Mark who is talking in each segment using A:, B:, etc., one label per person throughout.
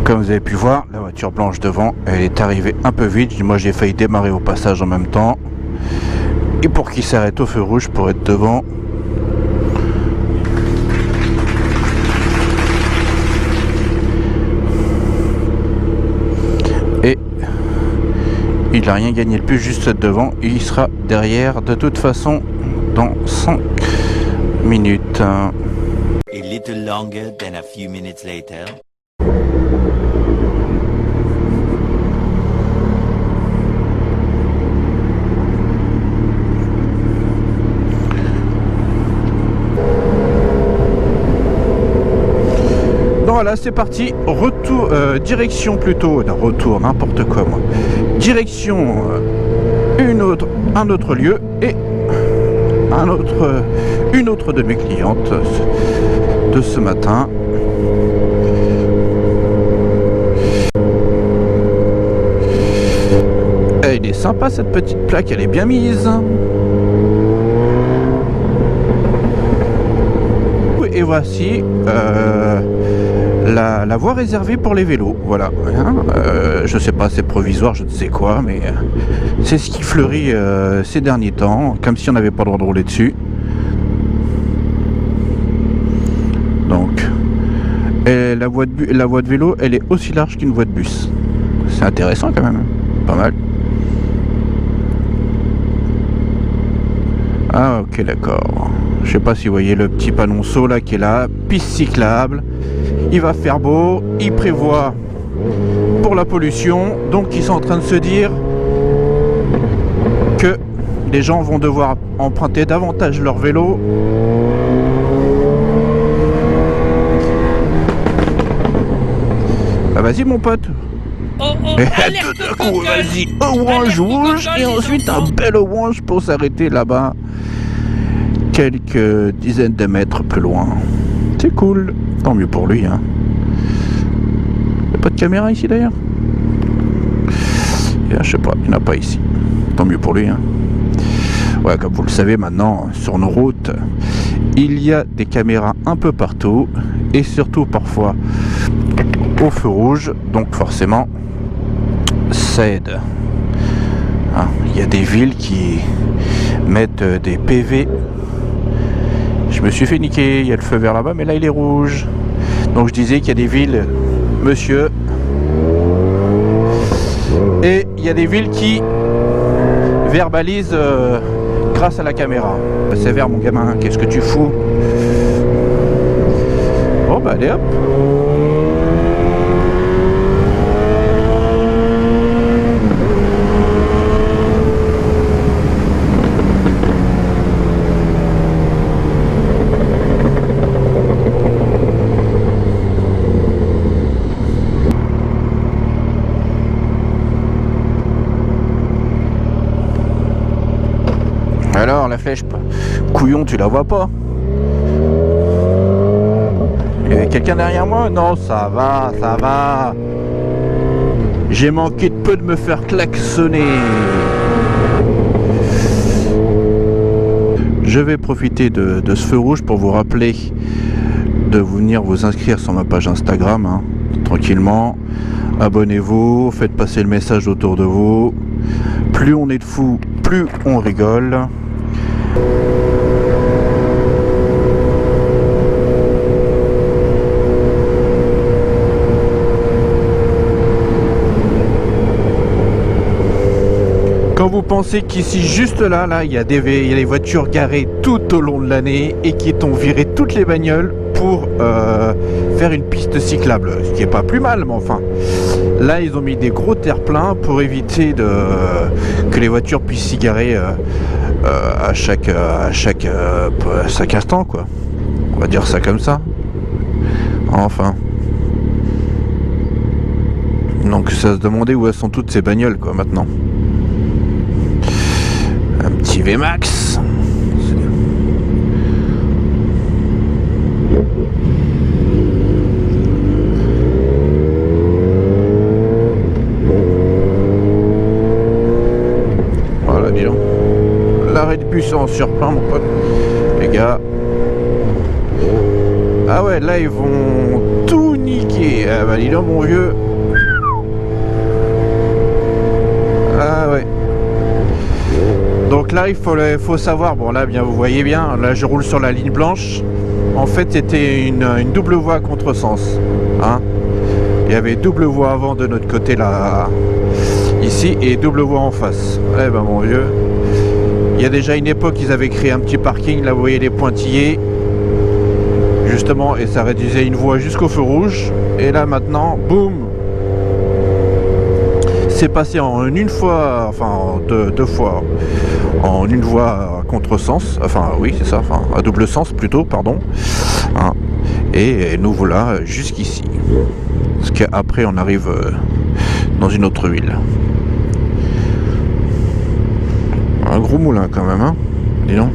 A: Comme vous avez pu voir, la voiture blanche devant, elle est arrivée un peu vite. Moi j'ai failli démarrer au passage en même temps. Et pour qu'il s'arrête au feu rouge pour être devant. Et il n'a rien gagné de plus, juste devant. Et il sera derrière de toute façon dans 5 minutes.
B: A little longer than a few minutes later.
A: Voilà, c'est parti, retour, direction plutôt, non, retour, n'importe quoi moi, direction un autre lieu et une autre de mes clientes de ce matin. Elle est sympa cette petite plaque, elle est bien mise. Et voici la voie réservée pour les vélos, voilà. Je sais pas, c'est provisoire, je ne sais quoi, mais c'est ce qui fleurit ces derniers temps, comme si on n'avait pas le droit de rouler dessus. Donc, et la voie de vélo, elle est aussi large qu'une voie de bus. C'est intéressant quand même, pas mal. Ah ok, d'accord. Je sais pas si vous voyez le petit panonceau là qui est là, piste cyclable. Il va faire beau, il prévoit pour la pollution, donc ils sont en train de se dire que les gens vont devoir emprunter davantage leur vélo. Bah vas-y mon pote. Et tout d'un coup, vas-y, orange rouge et ensuite un bel orange pour s'arrêter là-bas. Quelques dizaines de mètres plus loin. C'est cool, tant mieux pour lui, hein. Il n'y a pas de caméra ici d'ailleurs? Je sais pas, il n'y en a pas ici. Tant mieux pour lui, hein. Ouais, comme vous le savez maintenant, sur nos routes, il y a des caméras un peu partout et surtout parfois au feu rouge, donc forcément ça aide. Hein, il y a des villes qui mettent des PV. Je me suis fait niquer, il y a le feu vert là-bas, mais là il est rouge. Donc je disais qu'il y a des villes, monsieur, et il y a des villes qui verbalisent grâce à la caméra. C'est vert mon gamin, qu'est-ce que tu fous? Bon bah allez hop. Alors la flèche, couillon, tu la vois pas? Il y avait quelqu'un derrière moi? Non, ça va, ça va. J'ai manqué de peu de me faire klaxonner. Je vais profiter de ce feu rouge pour vous rappeler de venir vous inscrire sur ma page Instagram, hein, tranquillement. Abonnez-vous, faites passer le message autour de vous. Plus on est de fous, plus on rigole. Quand vous pensez qu'ici, juste là, il y a des voitures garées tout au long de l'année et qui ont viré toutes les bagnoles pour faire une piste cyclable, ce qui est pas plus mal, mais enfin. Là, ils ont mis des gros terre-pleins pour éviter que les voitures puissent s'y garer à chaque instant, quoi. On va dire ça comme ça. Enfin. Donc, ça se demandait où elles sont toutes ces bagnoles, quoi, maintenant. Un petit VMAX. Voilà, dis donc. L'arrêt de bus en surplein, mon pote. Les gars. Ah ouais, là, ils vont tout niqué. Ah bah dis donc mon vieux. Ah ouais. Donc là il faut savoir, bon là bien vous voyez bien, là je roule sur la ligne blanche. En fait c'était une double voie à contresens. Hein, il y avait double voie avant de notre côté là, ici, et double voie en face. Eh ben mon vieux. Il y a déjà une époque ils avaient créé un petit parking, là vous voyez les pointillés. Justement, et ça réduisait une voie jusqu'au feu rouge. Et là maintenant, boum, c'est passé en une fois, enfin en deux fois, en une voie à contresens, enfin oui c'est ça, enfin à double sens plutôt, pardon. Hein, et nous voilà jusqu'ici. Parce qu'après on arrive dans une autre ville. Un gros moulin quand même, hein. Dis donc,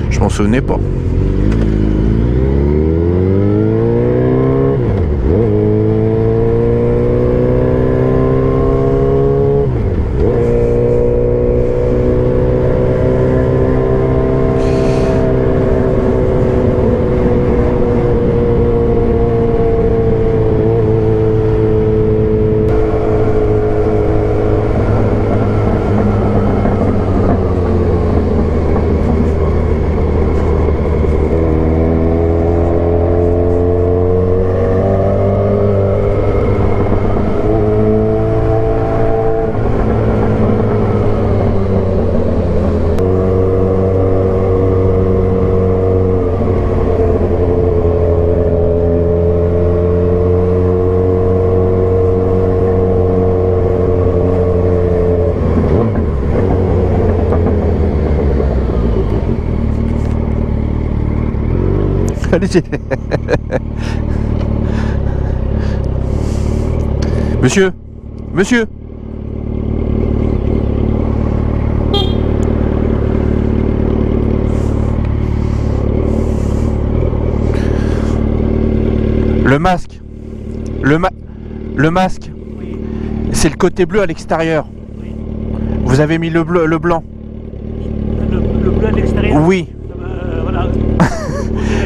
A: je m'en souvenais pas. Monsieur, monsieur. Le masque. Le masque.
C: Oui.
A: C'est le côté bleu à l'extérieur.
C: Oui.
A: Vous avez mis le bleu, le blanc.
C: Le bleu à l'extérieur.
A: Oui.
C: Voilà.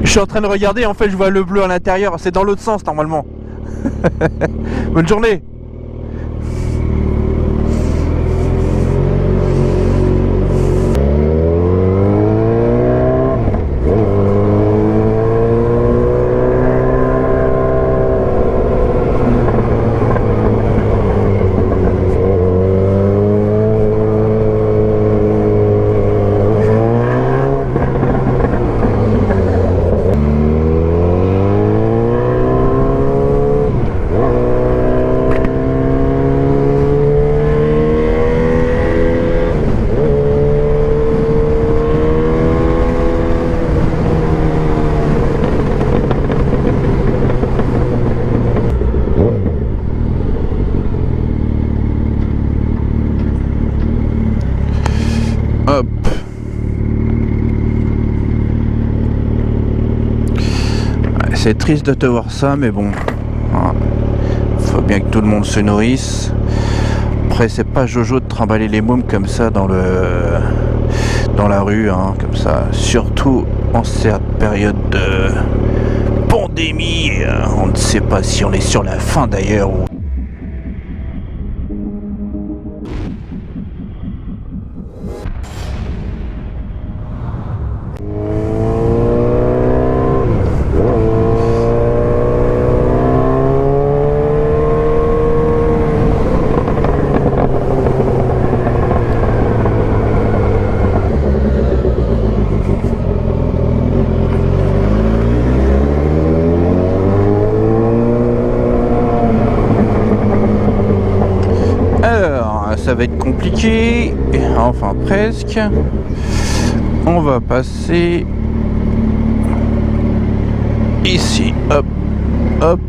A: Je suis en train de regarder, en fait je vois le bleu à l'intérieur, c'est dans l'autre sens normalement. Bonne journée. Hop. C'est triste de te voir ça, mais bon. Faut bien que tout le monde se nourrisse. Après, c'est pas Jojo de trimballer les mômes comme ça dans la rue, hein, comme ça. Surtout en cette période de pandémie. On ne sait pas si on est sur la fin d'ailleurs ou... Ça va être compliqué, enfin presque. On va passer ici, hop, hop.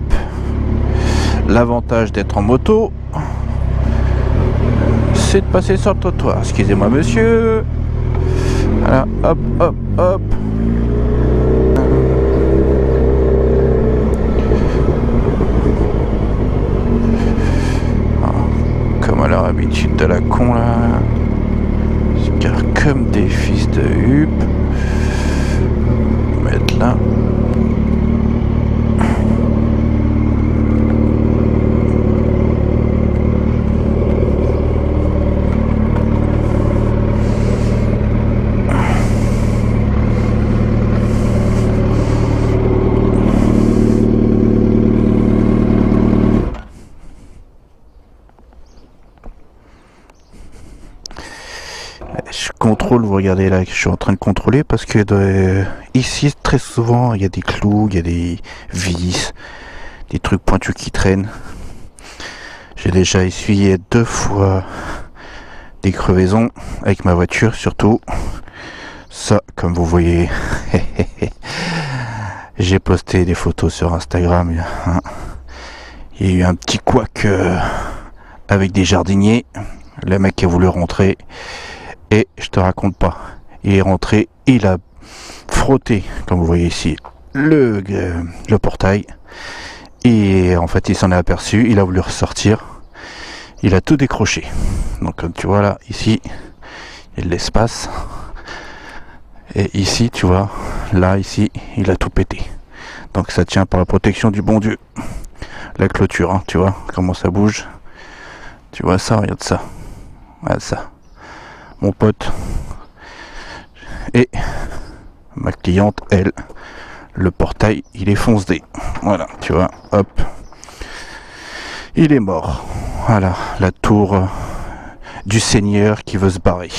A: L'avantage d'être en moto, c'est de passer sur le trottoir. Excusez-moi monsieur. Voilà, hop, hop, hop. Comme à leur habitude de la con là. Car comme des fils de huppe. On va mettre là. contrôle, vous regardez là, je suis en train de contrôler parce que ici, très souvent, il y a des clous, il y a des vis, des trucs pointus qui traînent. J'ai déjà essuyé 2 fois des crevaisons avec ma voiture, surtout. Ça, comme vous voyez, j'ai posté des photos sur Instagram. Hein. Il y a eu un petit couac avec des jardiniers. Le mec a voulu rentrer et je te raconte pas. Il est rentré, il a frotté, comme vous voyez ici, le portail. Et en fait, il s'en est aperçu, il a voulu ressortir. Il a tout décroché. Donc comme tu vois là, ici, il y a de l'espace. Et ici, tu vois, là, ici, il a tout pété. Donc ça tient par la protection du bon Dieu. La clôture, hein, tu vois, comment ça bouge. Tu vois ça, regarde ça. Regarde ça. Mon pote. Et ma cliente, elle, le portail, il est foncé. Voilà, tu vois, hop. Il est mort. Voilà, la tour du Seigneur qui veut se barrer.